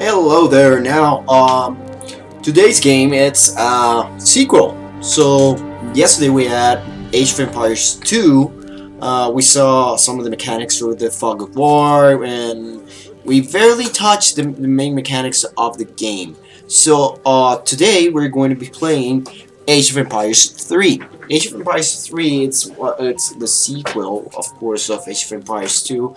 Hello there. Now, today's game it's sequel. So yesterday we had Age of Empires 2. We saw some of the mechanics for the Fog of War, and we barely touched the main mechanics of the game. So today we're going to be playing Age of Empires 3. Age of Empires 3, it's the sequel, of course, of Age of Empires 2.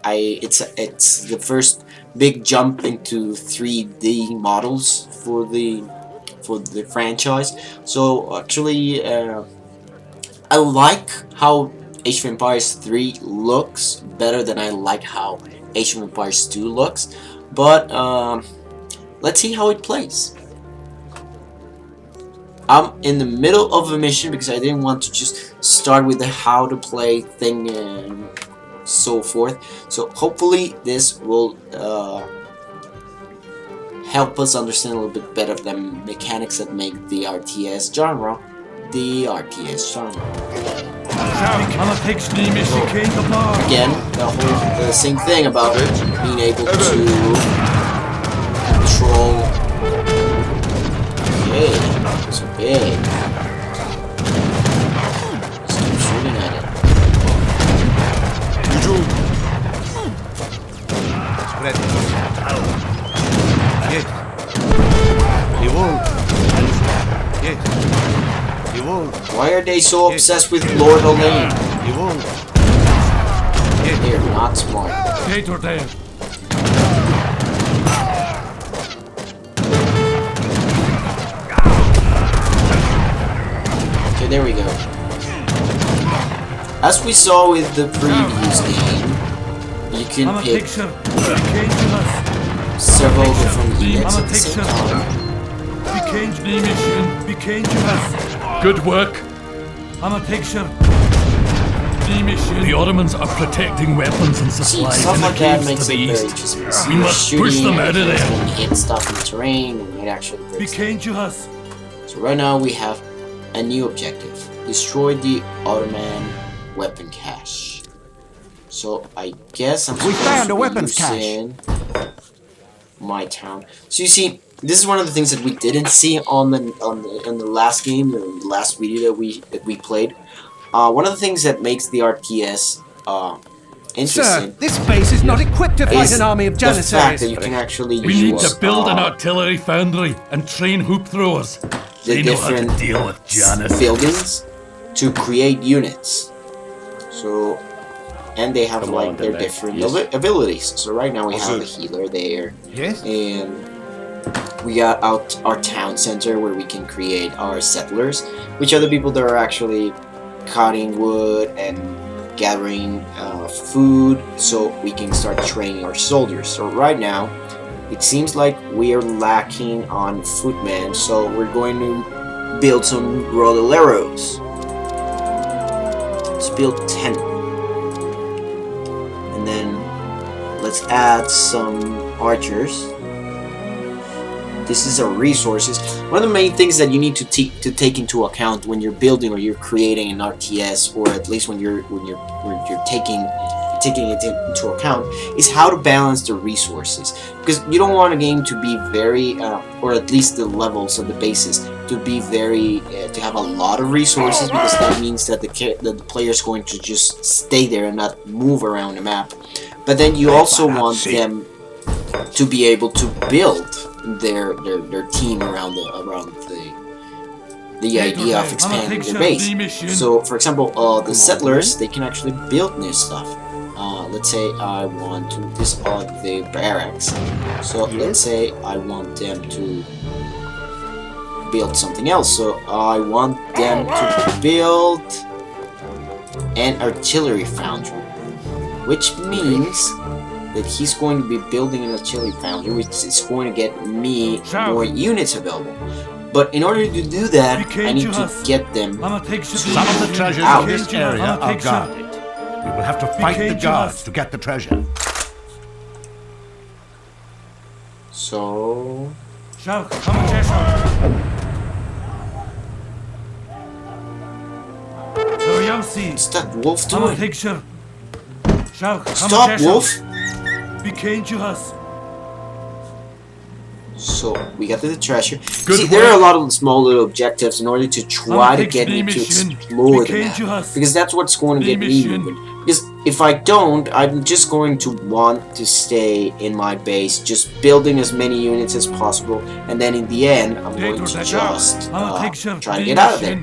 It's the first big jump into 3D models for the franchise. So actually, I like how Age of Empires 3 looks better than I like how Age of Empires 2 looks. But let's see how it plays. I'm in the middle of a mission because I didn't want to just start with the how to play thing and so forth. So hopefully this will help us understand a little bit better the mechanics that make the RTS genre the RTS genre. Again, the same thing about it, being able to control. Okay. So big. Just keep shooting at it. Why are they so obsessed with Lord Elaine? They're not smart. There we go. As we saw with the previous game, you can pick several different units at the same time. Good work. The Ottomans are protecting weapons and supplies. See, stuff in like the that caves makes to it the very east. interesting. We must push them out of there. When you hit stuff in the terrain, and it actually breaks them. So right now we have a new objective. Destroy the Ottoman weapon cache. So I guess I'm supposed to be using my town. So you see, this is one of the things that we didn't see on the last game, the last video that we played. One of the things that makes the RTS interesting. Sir, this base is not equipped to fight an army of the fact Janissaries. that you can actually We use need to build an artillery foundry and train hoop throwers. the They know how to different deal with Janus. buildings to create units. So, and they have like their different abilities. So right now we have a healer there. Yes. And we got our town center where we can create our settlers, which are the people that are actually cutting wood and gathering food, so we can start training our soldiers. So right now, it seems like we are lacking on footmen, so we're going to build some Rodilleros. Let's build 10. And then let's add some archers. This is our resources. One of the main things that you need to take into account when you're building or you're creating an RTS, or at least when you're taking it into account, is how to balance the resources. Because you don't want a game to be very, or at least the levels of the bases to be very, to have a lot of resources, because that means that the player is going to just stay there and not move around the map. But then you also want them to be able to build their team around the idea of expanding their base. So, for example, the settlers, they can actually build new stuff. Let's say I want to this the barracks. So let's say I want them to build something else. So I want them to build an artillery foundry, which means that he's going to be building an artillery foundry, which is going to get me more units available. But in order to do that, I need to get them Some of the treasures in this area are guarded. We will have to fight the guards to get the treasure. So... What's that wolf doing? Stop, wolf! So we got to the treasure. Good See, there are a work. lot of small little objectives in order to try to get me to mission. explore the We map. can't just- Because that's what's going to The get me mission. moving. Because if I don't, I'm just going to want to stay in my base, just building as many units as possible, and then in the end, I'm going to just try to get out of there.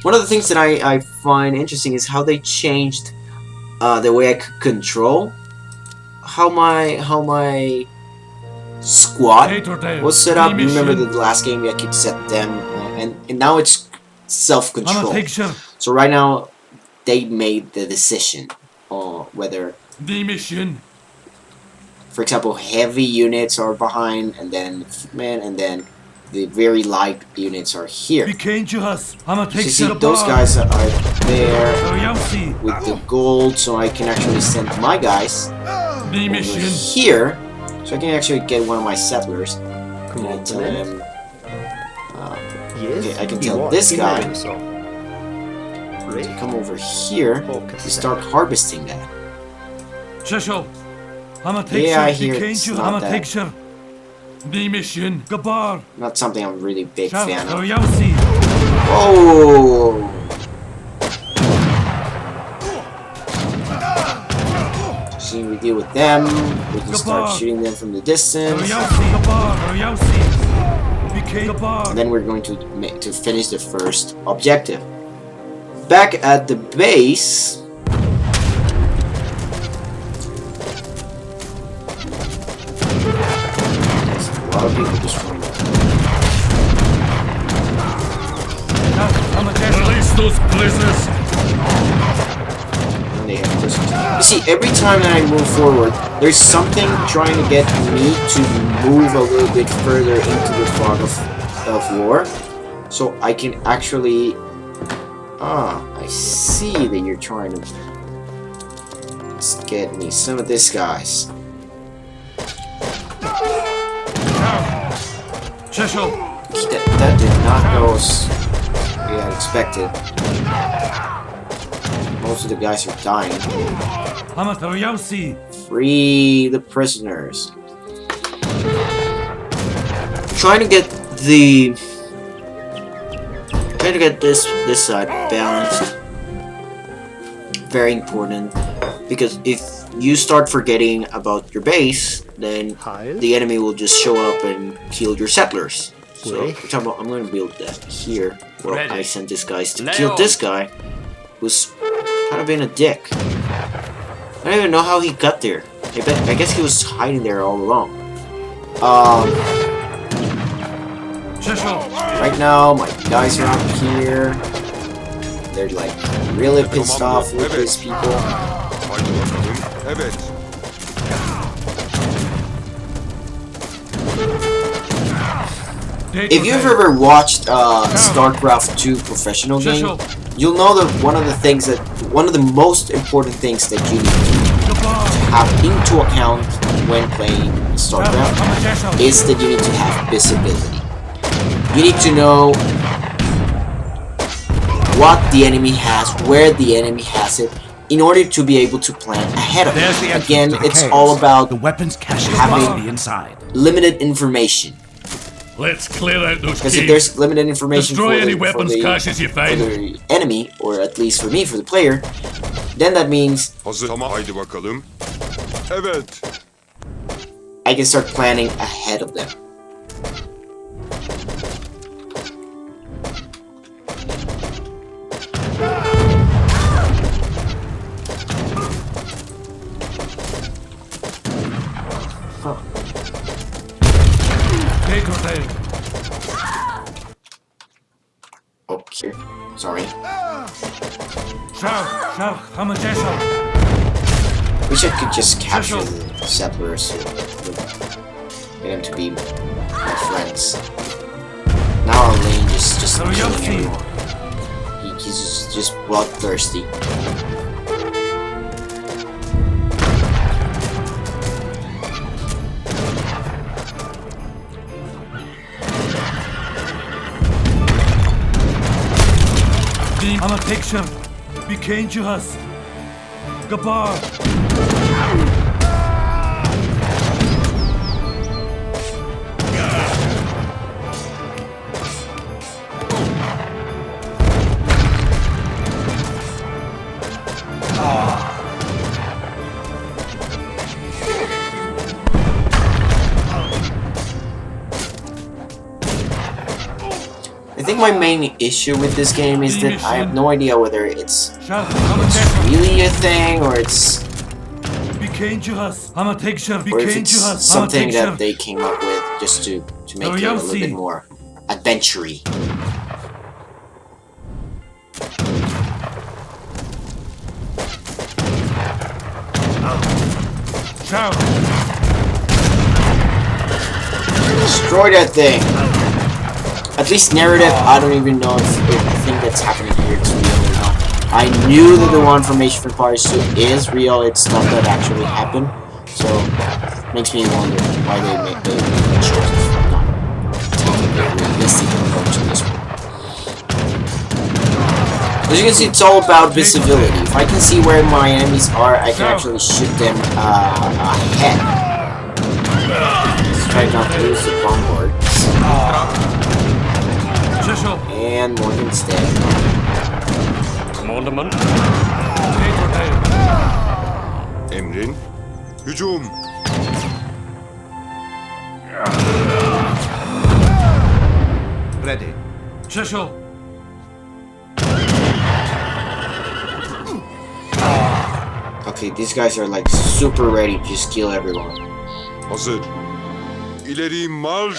One of the things that I find interesting is how they changed the way I could control how my squad was set up. Remember the last game I could set them, and now it's self-control. So right now they made the decision whether, for example, heavy units are behind, and then the very light units are here. So you see, those guys are there with the gold, so I can actually send my guys over here, so I can actually get one of my settlers. Come on, Tell him, Yes, okay, I can you tell want this to guy know so. Great. to come over here to start harvesting that. Yeah, I hear it's not that. Not something I'm really big fan of. Oh! See, we deal with them. We can start shooting them from the distance. And then we're going to finish the first objective. Back at the base. There's a lot of people destroying that. Release those blizzards. And they have prisoners. You see, every time that I move forward, there's something trying to get me to move a little bit further into the fog of war, so I can actually... I see that you're trying to... Let's get me some of this, guys. That did not go as we had expected. Most of the guys are dying. Free the prisoners. Trying to get this side balanced. Very important, because if you start forgetting about your base, then the enemy will just show up and kill your settlers. So, for example, I'm going to build that here. Well, I sent this guy to kill this guy, who's kind of being a dick. I don't even know how he got there. I guess he was hiding there all along. Right now, my guys are out here. They're like really pissed off with these people. If you've ever watched StarCraft 2 professional game, you'll know that one of the most important things that you need to have into account when playing StarCraft is that you need to have visibility. You need to know what the enemy has, where the enemy has it, in order to be able to plan ahead of it. Again, it's all about the weapons caches having must be inside. limited information. Let's clear out those Because if caves. there's limited information Destroy for any the, weapons caches you for find. the enemy, or at least for me, for the player, then that means Hazır. Tamam, haydi bakalım. Evet. I can start planning ahead of them. Okay, sorry. Wish I could just capture the settlers and get them to be my friends. Now our lane is just killing everyone. He's just bloodthirsty. Ama picture. Bir kenci has. Gabar. my main issue with this game is that I have no idea whether it's Şah, really a thing or it's something that they came up with just to make it a little bit more adventure-y. Destroy that thing! At least narrative, I don't even know if the thing that's happening here is real or not. I knew that the one from Age of Empires 2 is real, it's stuff that actually happened. So, makes me wonder why they make the choice of not taking a realistic approach to this one. As you can see, it's all about visibility. If I can see where my enemies are, I can actually shoot them ahead. Let's try not to lose the bombard. And Morgan's dead. Commandment. Emrin. Hücum. Ready. Cecil. Okay, these guys are like super ready to just kill everyone. Hazır. İleri marş.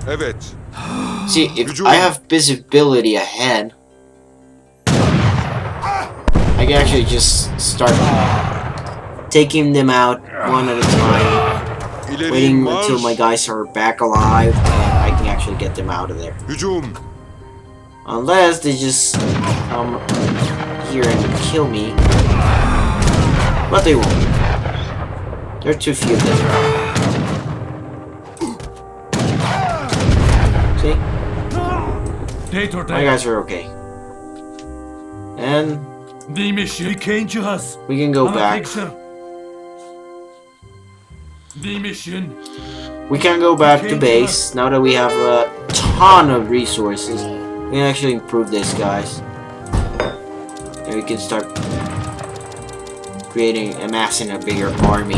Evet. See, if I have visibility ahead, I can actually just start taking them out one at a time, İleri waiting marş. until my guys are back alive, and I can actually get them out of there. Hücum. Unless they just come here and kill me. But they won't. There are too few of them. See? My guys are okay. And we can go back. We can go back to base now that we have a ton of resources. We can actually improve this, guys. And we can start amassing a bigger army.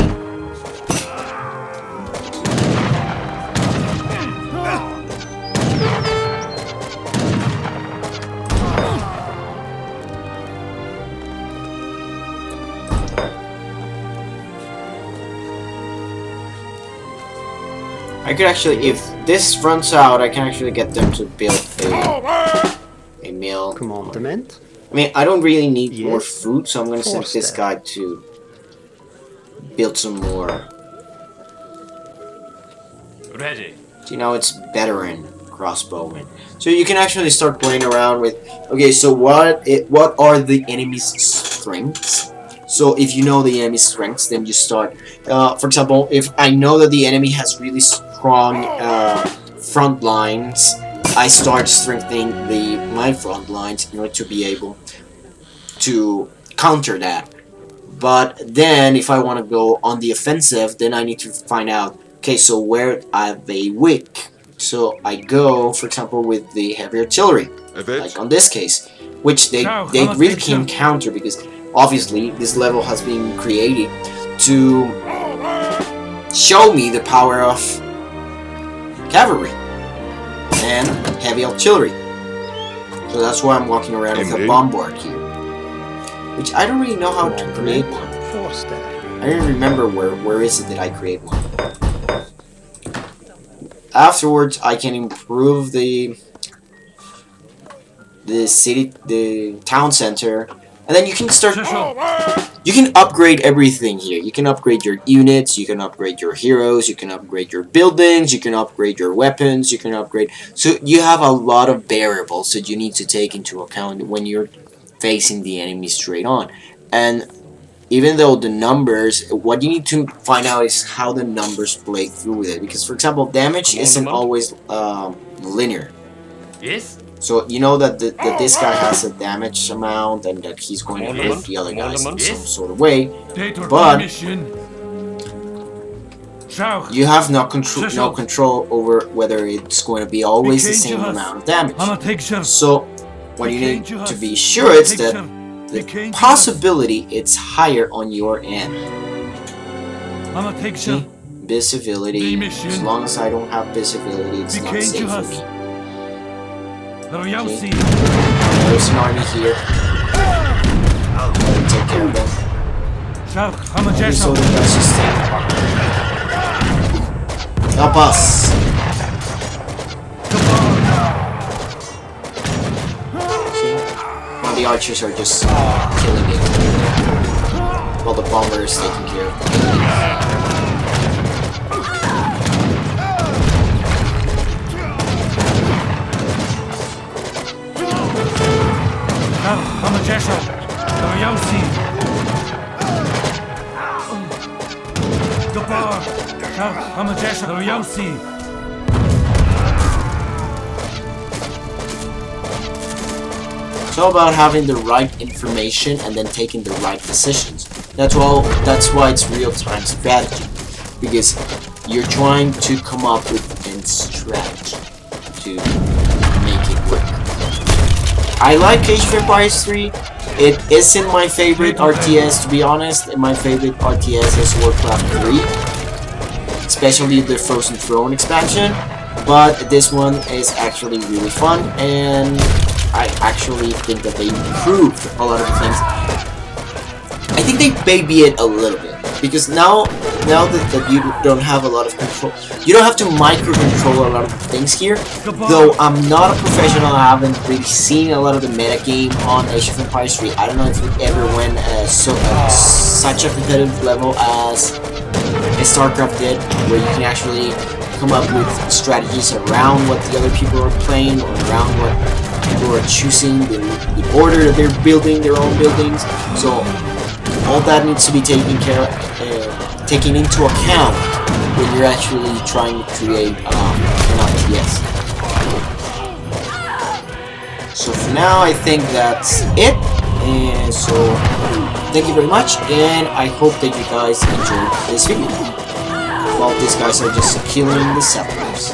I could actually, if this runs out, I can actually get them to build a mill. Commandment. I mean, I don't really need Yes. more food, so I'm gonna send Force this that. guy to build some more. Ready. You know, it's veteran crossbowman. So you can actually start playing around with. Okay, so what are the enemy's strengths? So if you know the enemy's strengths, then you start. For example, if I know that the enemy has really strong front lines, I start strengthening my front lines in order to be able to counter that. But then, if I want to go on the offensive, then I need to find out. Okay, so where are they weak? So I go, for example, with the heavy artillery, Evet. like on this case, which they really can't counter because obviously this level has been created to show me the power of cavalry and heavy artillery. So that's why I'm walking around with a Emre? bombard here, which I don't really know how to create one. Force that. I don't remember where is it that I create one. Afterwards, I can improve the city, the town center, and then you can start. You can upgrade everything here. You can upgrade your units. You can upgrade your heroes. You can upgrade your buildings. You can upgrade your weapons. You can upgrade. So you have a lot of variables that you need to take into account when you're facing the enemy straight on. And even though the numbers, what you need to find out is how the numbers play through with it. Because, for example, damage isn't always linear. Yes. So you know that that this guy has a damage amount and that he's going to hurt the other guys in some sort of way. But you have no control over whether it's going to be always the same amount of damage. So what you need to be sure is that the possibility it's higher on your end. See? Visibility. The mission. As long as I don't have visibility, it's not safe for me. Ryausi. There's an army here. Gotta take care of them. Shark So Hamajesha. the guys just help us. Well, the archers are just killing it, while the bomber is taking care of them. Shark Hamajesha. Ryausi. Gabar. Shark Hamajesha. Ryausi. It's all about having the right information and then taking the right decisions. That's why it's real-time strategy, because you're trying to come up with a strategy to make it work. I like Age of Empires 3. It isn't my favorite RTS, to be honest. My favorite RTS is Warcraft 3, especially the Frozen Throne expansion. But this one is actually really fun, and I actually think that they improved a lot of the things. I think they baby it a little bit, because now that you don't have a lot of control, you don't have to micro-control a lot of the things here. Though I'm not a professional, I haven't really seen a lot of the meta game on Age of Empires 3. I don't know if it ever went such a competitive level as StarCraft did, where you can actually come up with strategies around what the other people are playing, or around what people are choosing, the order that they're building their own buildings. So all that needs to be taken into account when you're actually trying to create an RTS. So for now, I think that's it. And so thank you very much, and I hope that you guys enjoyed this video. While these guys are just killing the settlers.